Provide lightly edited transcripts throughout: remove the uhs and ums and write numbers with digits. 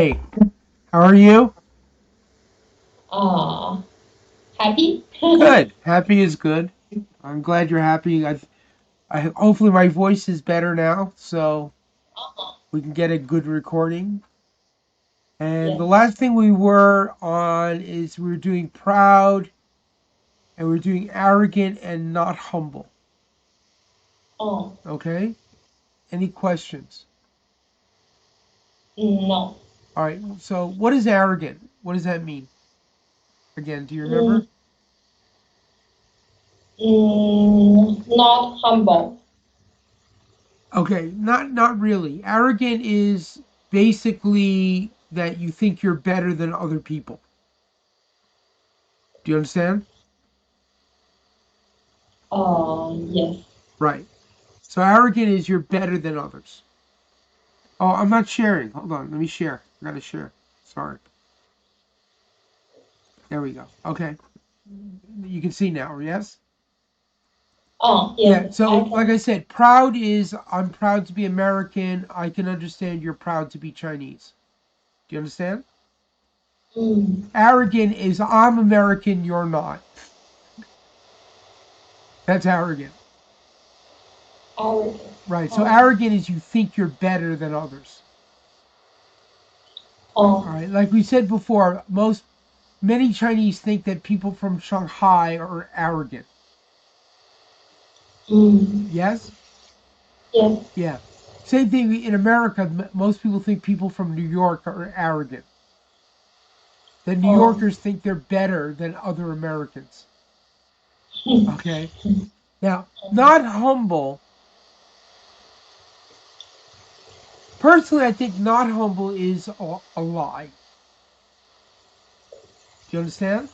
Hey, how are you? Uh, Happy? Good. Happy is good. I'm glad you're happy. Hopefully my voice is better now, so we can get a good recording. And the Yes. last thing we were on is we were doing proud and we are doing arrogant and not humble. Oh, Okay? Any questions? no. All right. So what is arrogant? What does that mean? Again, do you remember? Mm, not humble. Okay, not really. Arrogant is basically that you think you're better than other people. Do you understand? Yes. Right. So arrogant is you're better than others. Oh, I'm not sharing. Hold on. Let me share. I gotta share. Sorry. There we go. Okay. You can see now, yes? Yes, Yeah. So, I like can. I said, proud is I'm proud to be American. I can understand you're proud to be Chinese. Do you understand? Mm, Arrogant is I'm American, you're not. That's arrogant. arrogant. Right. So Oh, arrogant is you think you're better than others. All oh, right. Like we said before, many Chinese think that people from Shanghai are arrogant. mm, Yes? yes. Yeah. Same thing in America. Most people think people from New York are arrogant. That New Oh, Yorkers think they're better than other Americans. Okay. Now, not humble. Personally, I think not humble is a lie. Do you understand?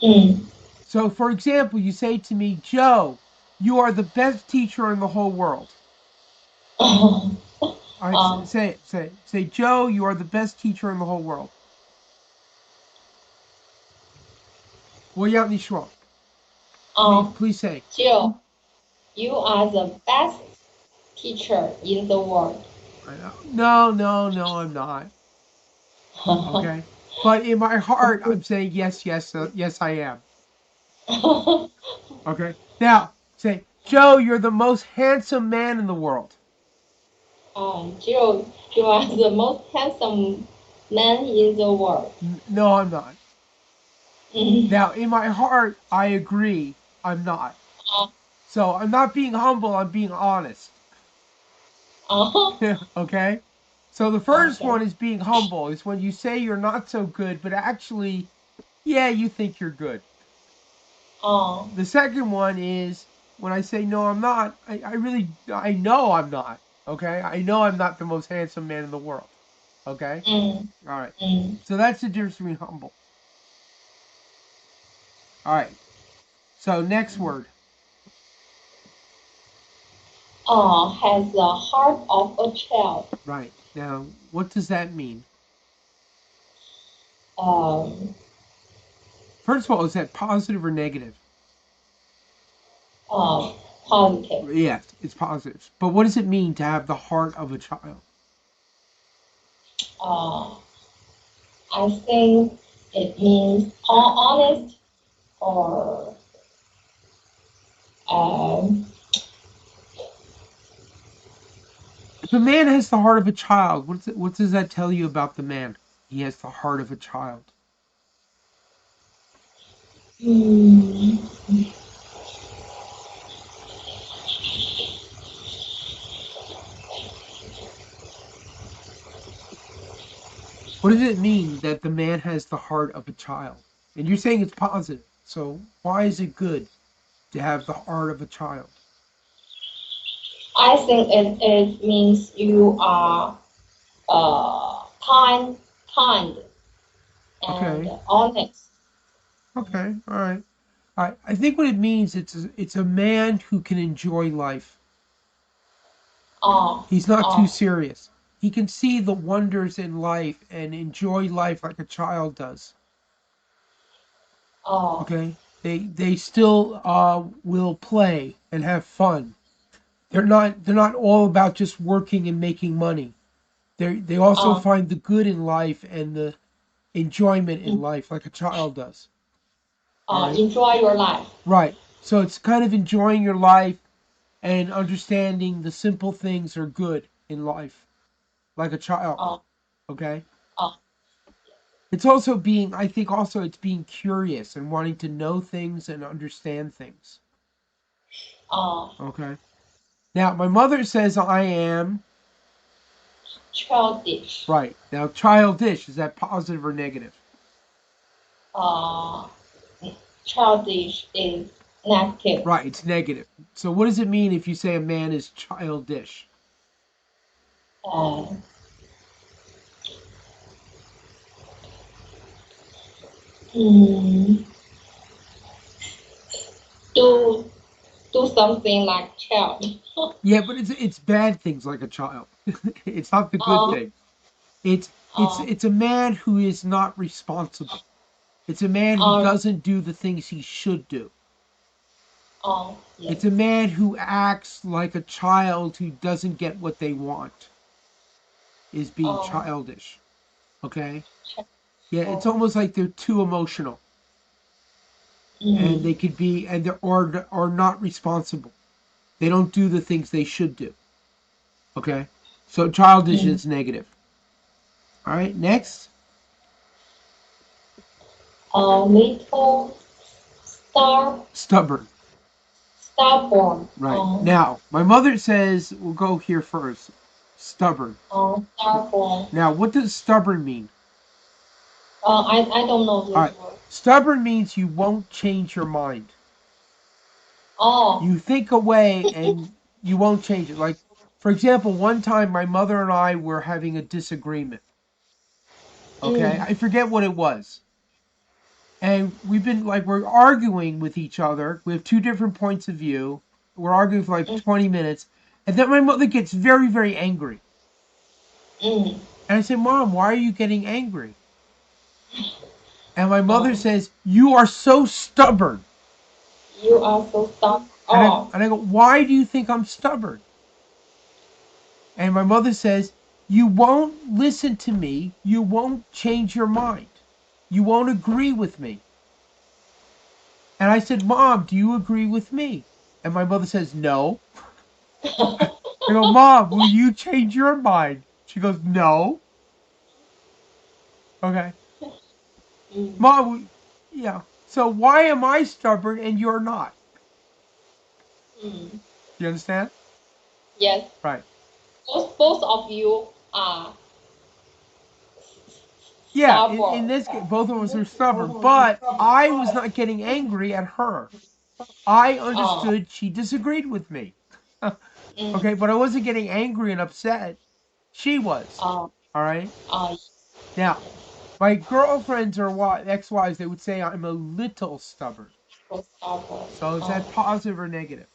mm. So, for example, you say to me, Joe, you are the best teacher in the whole world. Oh, All right, uh, say it. Say, Joe, you are the best teacher in the whole world. 我要你说. Please, uh, please say. Jill, you are the best teacher in the world. No, no, no, I'm not. Okay. But in my heart, I'm saying yes, yes, yes, I am. Okay. Now, say, Joe, you're the most handsome man in the world. Jill, you are the most handsome man in the world. No, I'm not. Mm. Now, in my heart, I agree I'm not. So I'm not being humble, I'm being honest. Uh, Okay? So the first okay. one is being humble. Is when you say you're not so good, but actually, yeah, you think you're good. Uh, The second one is when I say no, I'm not. I know I'm not. Okay? I know I'm not the most handsome man in the world. Okay? mm, All right. mm. So that's the difference between humble. All right. So next word. Has the heart of a child. Right. Now, what does that mean? Um, First of all, is that positive or negative? uh, Positive. Yes, it's positive. But what does it mean to have the heart of a child? Uh, I think it means honest or um, If a man has the heart of a child, what does that tell you about the man? He has the heart of a child. mm, What does it mean that the man has the heart of a child? And you're saying it's positive. So why is it good to have the heart of a child? I think it means you are kind and Okay. honest. Okay. All right. I think what it means it's a man who can enjoy life. Uh, He's not too uh, serious. He can see the wonders in life and enjoy life like a child does. uh, Okay? They still will play and have fun. They're not all about just working and making money. They also Uh, find the good in life and the enjoyment in life like a child does. All right. enjoy your life. Right. So it's kind of enjoying your life and understanding the simple things are good in life, like a child. Uh, Okay. uh, It's also being, I think also it's being curious and wanting to know things and understand things. uh, Okay. Now, my mother says I am, childish. right. Now, childish, is that positive or negative? Uh, childish is negative. Right, it's negative. So what does it mean if you say a man is childish? Uh, mm, do do something like child. Yeah, but it's bad things like a child. It's not the good Uh, thing. It's it's uh, it's a man who is not responsible. It's a man who uh, doesn't do the things he should do. yes. It's a man who acts like a child who doesn't get what they want is being Uh, childish. Okay? ch- Yeah, it's uh, almost like they're too emotional and mm, they could be and they're or not responsible. They don't do the things they should do. Okay? So childish mm. is negative. All right, next. A little Stubborn. stubborn. Right. Now, my mother says we'll go here first. Stubborn. Stubborn. Now, what does stubborn mean? I don't know All this right. word. Stubborn means you won't change your mind. Oh, You think away and you won't change it. Like, for example, one time my mother and I were having a disagreement. Okay. mm, I forget what it was. And we've been like, we're arguing with each other. We have two different points of view. We're arguing for like mm, 20 minutes. And then my mother gets very, very angry. mm. And I said, Mom, why are you getting angry? And my mother Oh, says, You are so stubborn. you are so stubborn. And I, Oh, and I go, Why do you think I'm stubborn? And my mother says, You won't listen to me. You won't change your mind. You won't agree with me. And I said, Mom, do you agree with me? And my mother says, No. I go, Mom, will you change your mind? She goes, No. Okay. mm, Mom, yeah. So why am I stubborn and you're not? mm. You understand? Yes, Right. both of you are Yeah, in stubborn. this case, both of us are stubborn, but I was not getting angry at her. I Oh, understood she disagreed with me. mm, Okay, but I wasn't getting angry and upset. She was. oh, All right. oh, Now, my girlfriends or ex-wives, they would say I'm a little stubborn. so stubborn. So is that positive or negative?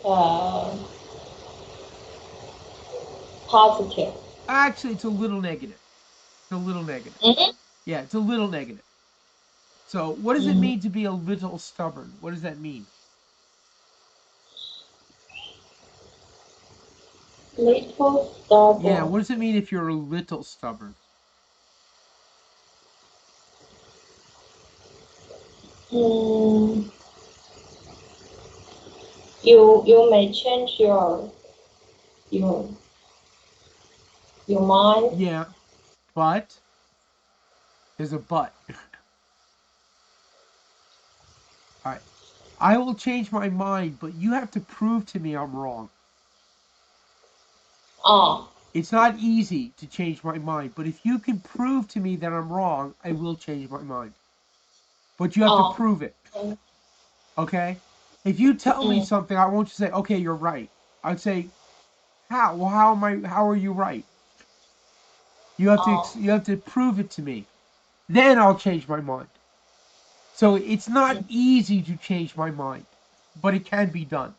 Uh, positive. Actually, it's a little negative. It's a little negative. Mm, Yeah, it's a little negative. So, what does it mm. mean to be a little stubborn? What does that mean? Little Yeah, stubborn. what does it mean if you're a little stubborn? Mm, you may change your your mind. Yeah, but there's a but. All right. I will change my mind, but you have to prove to me I'm wrong. Oh, It's not easy to change my mind, but if you can prove to me that I'm wrong, I will change my mind. But you have to oh. prove it, Mm, okay? If you tell me mm, something, I won't just say, "Okay, you're right." I'd say, "How? Well, how am I? How are you right?" oh. You have to prove it to me. Then I'll change my mind. So it's not Mm, easy to change my mind, but it can be done,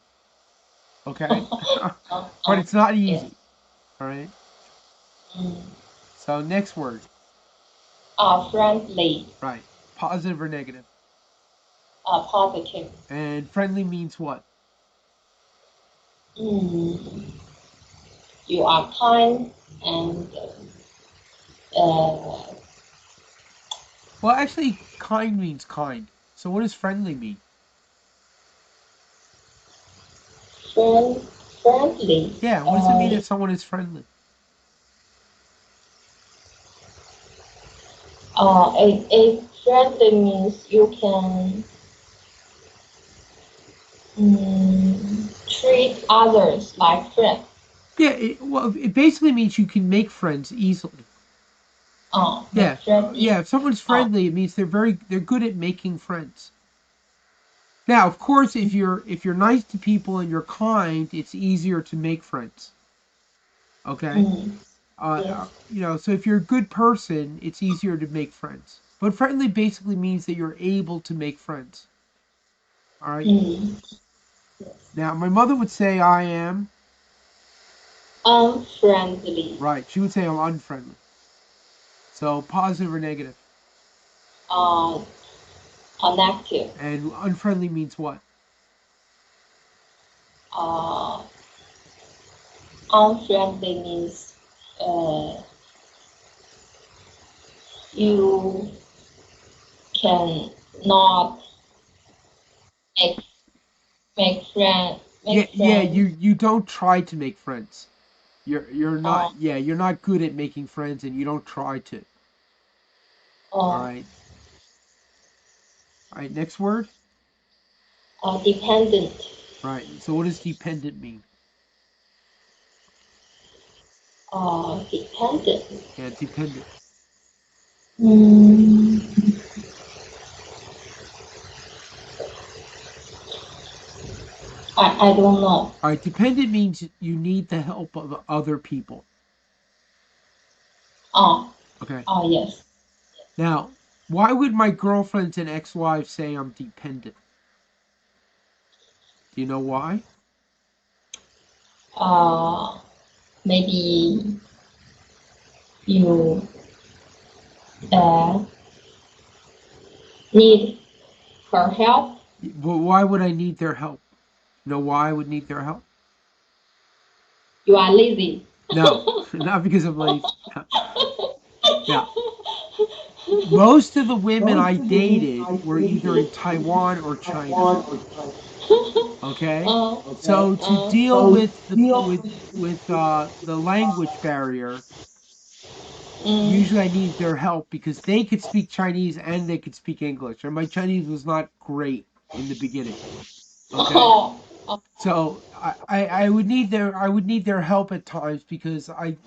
okay? But it's not yes. easy, all right? Mm. So next word, Friendly. right? Positive or negative? Positive. And friendly means what? Mm. you are kind and uh, Well, actually, kind means kind. So what does friendly mean? friend, friendly. Yeah, what does it mean if someone is friendly? A friendly means you can treat others like friends. Yeah, it basically means you can make friends easily. Make Yeah, friends yeah. easy. If someone's friendly, it means they're good at making friends. Now, of course, if you're nice to people and you're kind, it's easier to make friends. Okay. Yes. So if you're a good person, it's easier to make friends. But friendly basically means that you're able to make friends. All right. Yes. Now, my mother would say I am Unfriendly. right. She would say I'm unfriendly. So positive or negative. Uh, Inactive. And unfriendly means what? Uh, Unfriendly means uh, you can not make Yeah, make yeah. friends. You don't try to make friends. You're Uh, not. Yeah, you're not good at making friends, and you don't try to. All uh, right. All right. Next word. Dependent. Right. So what does dependent mean? Dependent. Yeah, dependent. Mm, I don't know. All right. Dependent means you need the help of other people. Oh, Okay. yes. Now, why would my girlfriends and ex-wives say I'm dependent? Do you know why? Uh, Maybe you uh, need her help. Well, why would I need their help? You know why I would need their help? You are lazy. No, not because I'm lazy. Now, most of the women I dated were either in Taiwan or China. Okay, so to deal with the language barrier, Mm. usually I need their help because they could speak Chinese and they could speak English, and my Chinese was not great in the beginning. Okay, Oh, so I would need their help at times because I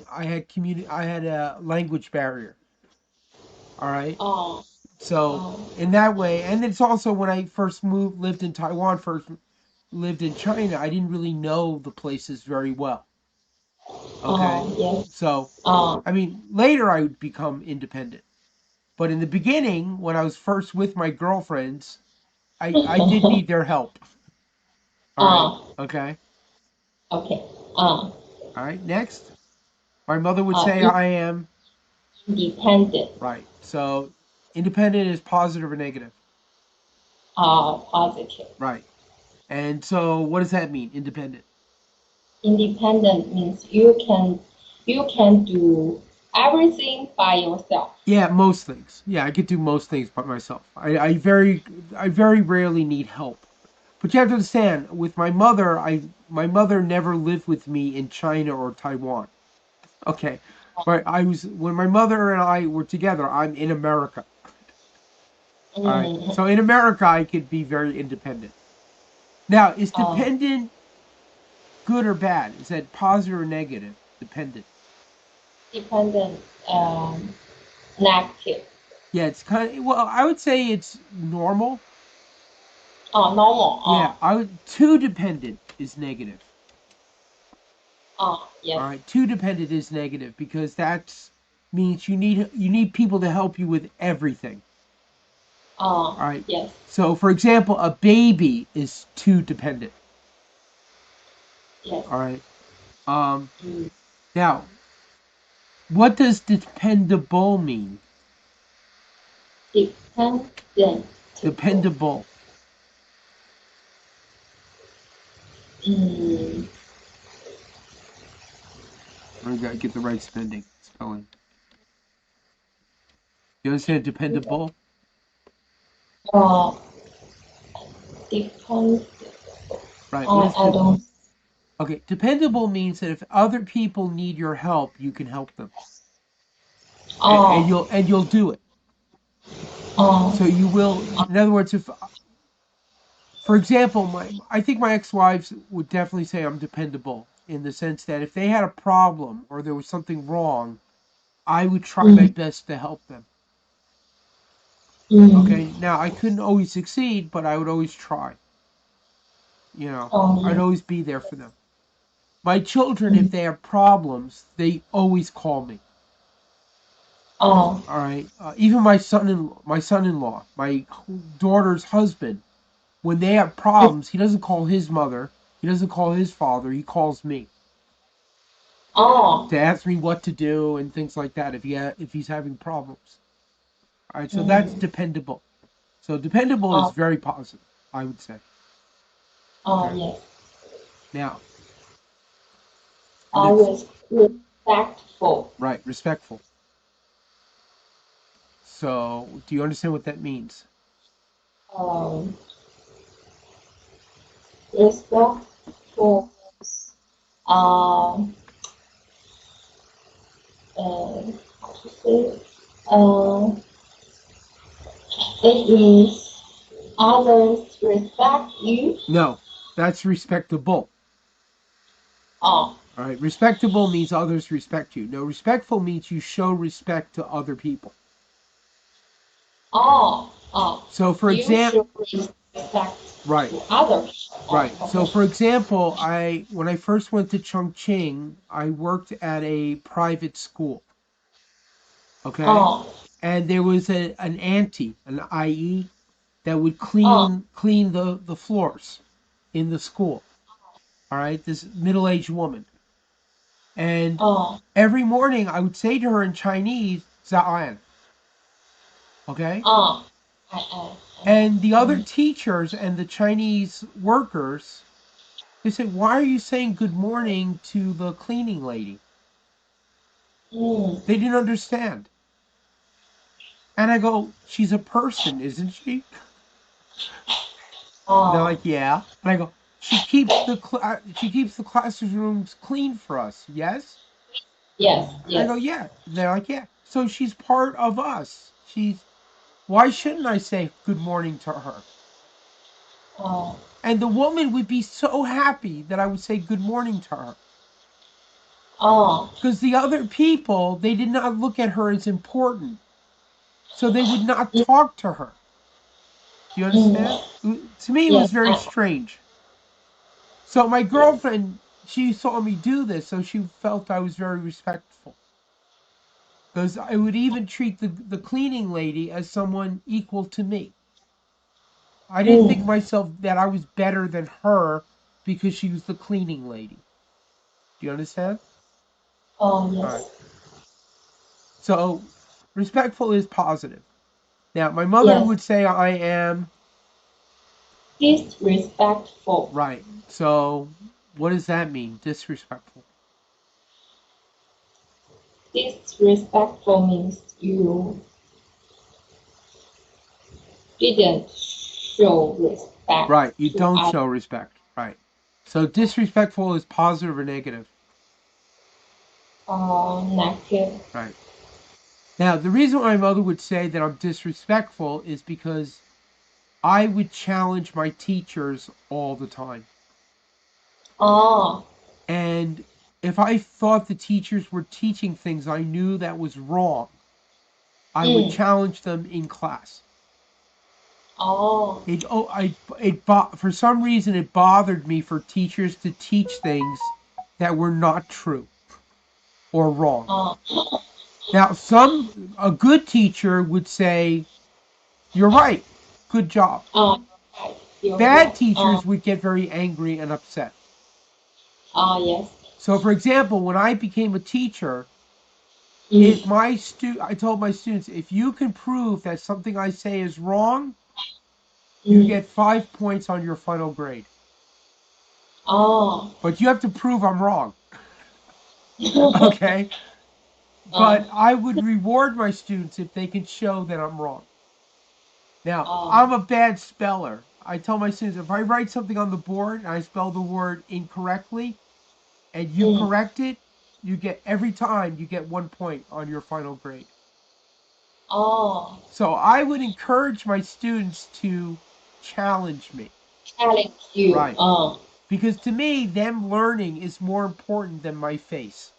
had a language barrier. All right. oh, So oh, in that way, and it's also when I first lived in Taiwan, first lived in China, I didn't really know the places very well. Okay. yes. So, Oh, I mean, later I would become independent. But in the beginning, when I was first with my girlfriends, I did need their help. All right. oh, Okay. okay. Oh, All right. Next. My mother would oh, say I am independent. right. So, independent is positive or negative? Positive. Right. And so, what does that mean? Independent. Independent means you can do everything by yourself. Yeah, most things. Yeah, I could do most things by myself. I very rarely need help. But you have to understand, with my mother never lived with me in China or Taiwan. Okay. But I was when my mother and I were together, I'm in America. All right. Mm, So in America I could be very independent. Now, is uh, dependent good or bad? Is that positive or negative? Dependent. Dependent, negative. Yeah, it's kind of well, I would say it's normal. Normal. Yeah, I would too dependent is negative. All Yes. right, too dependent is negative because that means you need people to help you with everything. All right. Yes. So, for example, a baby is too dependent. Yes. All right. Um. Mm. Now, what does dependable mean? Dependent. Dependable. Mm. I gotta get the right spelling. You understand dependable? Uh, depend. Right. What is I don't. Okay, dependable means that if other people need your help, you can help them, and Oh. you'll do it. Oh. So you will. In other words, if, for example, I think my ex-wives would definitely say I'm dependable in the sense that if they had a problem or there was something wrong, I would try my Mm. best to help them. Mm. Okay, now I couldn't always succeed, but I would always try. Oh I'd yes. always be there for them. My children, if Mm. they have problems, they always call me. Oh. All right. Even my son-in-law, my daughter's husband, when they have problems, he doesn't call his mother, he doesn't call his father, he calls me Oh. to ask me what to do and things like that if he's having problems. All right. So that's Mm. dependable. So dependable is Oh. very positive, I would say. Oh Okay. yes. Now, I it's was respectful. right, respectful. So, do you understand what that means? Um. Respectful. Um. How to say? Um. It means others respect you. No, that's respectable. Oh. All right, respectable means others respect you. No, respectful means you show respect to other people. Oh. Oh. So, for You example, should respect right, to others. Oh. right. So, Okay. for example, I when I first went to Chongqing, I worked at a private school. Okay, Oh. and there was an auntie, an IE, that would Oh. clean the floors in the school. All right, this middle-aged woman, and Oh. every morning I would say to her in Chinese, "Zaan." Okay, Oh. and the other Mm. teachers and the Chinese workers, they said, "Why are you saying good morning to the cleaning lady?" Mm. They didn't understand. And I go, "She's a person, isn't she?" And they're Oh. like, "Yeah." And I go, she keeps the classrooms clean for us, yes?" Yes. I go, Yes. "Yeah." And they're like, "Yeah." So she's part of us. Why shouldn't I say good morning to her? Oh. And the woman would be so happy that I would say good morning to her. Oh. Because the other people, they did not look at her as important. So they would not Mm. talk to her. Do you understand? Mm. To me, it was Yes. very strange. So my Yes. girlfriend, she saw me do this, so she felt I was very respectful. Because I would even treat the cleaning lady as someone equal to me. I didn't think Mm. myself that I was better than her because she was the cleaning lady. Do you understand? Oh All right. yes. So respectful is positive. Now, my mother Yes. would say I am Disrespectful. right. So what does that mean? Disrespectful. Disrespectful means you didn't show respect Right. You to don't others. show respect. Right. So disrespectful is positive or negative. Negative. Right. Now, the reason why my mother would say that I'm disrespectful is because I would challenge my teachers all the time. Oh. And if I thought the teachers were teaching things I knew that was wrong, I would Mm. challenge them in class. Oh. For some reason it bothered me for teachers to teach things that were not true or wrong. Oh. Now, a good teacher would say, "You're right, good job." Oh. Right. You're Bad right. teachers would get very angry and upset. Oh yes. So, for example, when I became a teacher, if Mm. I told my students, if you can prove that something I say is wrong, you Mm. get 5 points on your final grade. Oh. But you have to prove I'm wrong. Okay? But Uh, I would reward my students if they can show that I'm wrong. Now, I'm uh, a bad speller. I tell my students if I write something on the board and I spell the word incorrectly and you mm, correct it, you get every time you get 1 point on your final grade. oh, So I would encourage my students to challenge me. challenge you. Right. Because to me, them learning is more important than my face.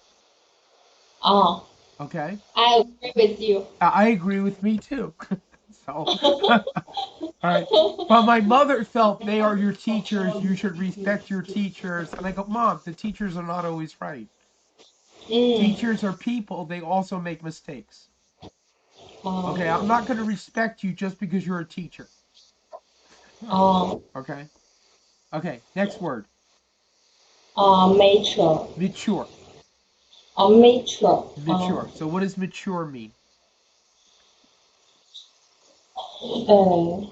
Oh, Okay? I agree with you. I agree with me too. So, all right. But my mother felt they are your teachers. You should respect your teachers. And I go, Mom, the teachers are not always right. Mm, Teachers are people. They also make mistakes. Okay. I'm oh, not going to respect you just because you're a teacher. oh, Okay. Okay. Next word. mature. Mature. Mature. Mature. So what does mature mean? Uh,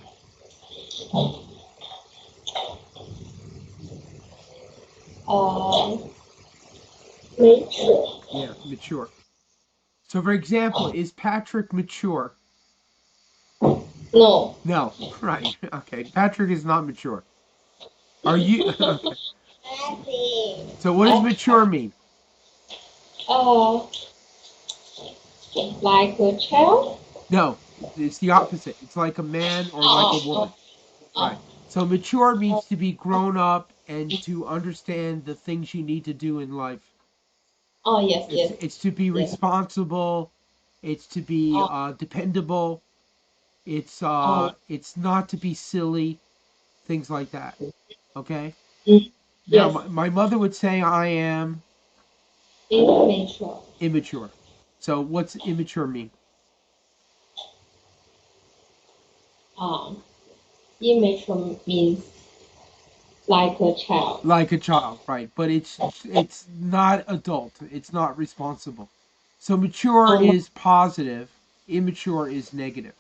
uh, mature. Yeah, mature. So for example, is Patrick mature? No. No. Right. Okay. Patrick is not mature. Are you? Okay. So what does Uh, mature mean? uh, like a child? No, it's the opposite. It's like a man or like a Oh, woman. oh, Right. oh, So mature means oh, to be grown up and to understand the things you need to do in life. oh, yes, yes, It's to be yes. responsible. It's to be Oh, dependable. oh, It's not to be silly. Things like that. Okay. mm, Now yes, my mother would say I am immature. immature. So what's immature mean? Um, immature means like a child. Like a child, right? But it's not adult. It's not responsible. So mature No, is positive, immature is negative.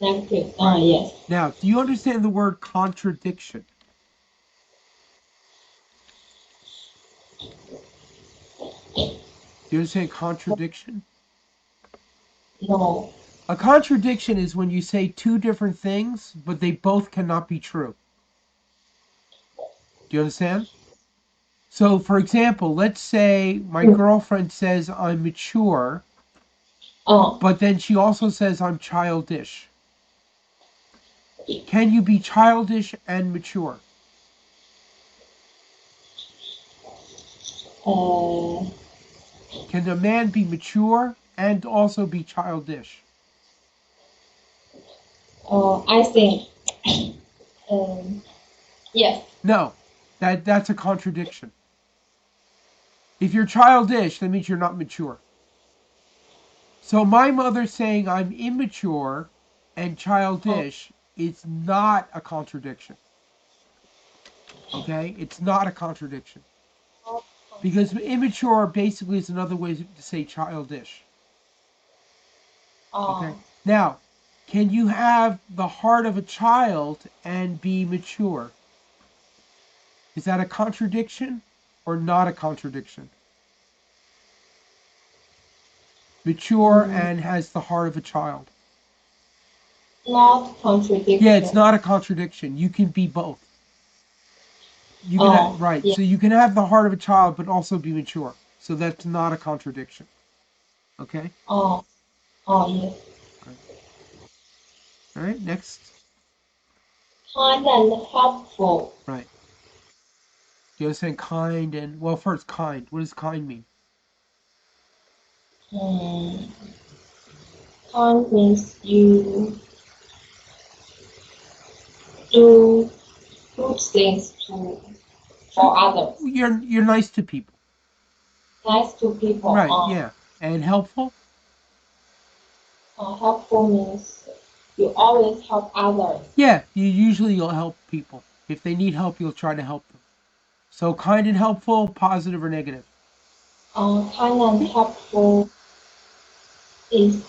negative. Right. Yes. Now, do you understand the word contradiction? Do you understand contradiction? No. A contradiction is when you say two different things, but they both cannot be true. Do you understand? So, for example, let's say my girlfriend says I'm mature, Oh, but then she also says I'm childish. Can you be childish and mature? uh, Can a man be mature and also be childish? I think, um, yes. No, that's a contradiction. If you're childish, that means you're not mature. So my mother saying I'm immature and Oh, childish is not a contradiction. Okay? It's not a contradiction. oh, Because immature basically is another way to say childish. Okay? oh, Now, can you have the heart of a child and be mature? Is that a contradiction or not a contradiction? Mature mm, and has the heart of a child. not Yeah, it's contradiction. not a contradiction. You can be both. You can Oh, right. yeah. So you can have the heart of a child but also be mature. So that's not a contradiction. Okay? Oh, oh, yes. All right. All right, next. Kind and helpful. Right. You understand kind and well first kind. What does kind mean? Mm, kind means you do good things to for others. You're nice to people. Nice to people. Right, yeah. And helpful? Helpful means you always help others. Yeah, you'll help people. If they need help, you'll try to help them. So kind and helpful, positive or negative? Kind and helpful is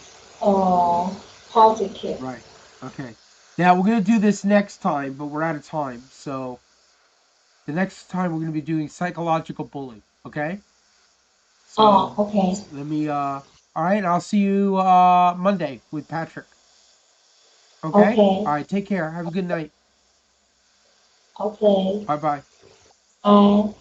positive. Right. Okay. Now we're gonna do this next time, but we're out of time. So the next time we're gonna be doing psychological bullying. Okay. So okay. let me. All right. I'll see you Monday with Patrick. Okay. Okay. All right. Take care. Have a good night. Okay. Bye bye. Bye.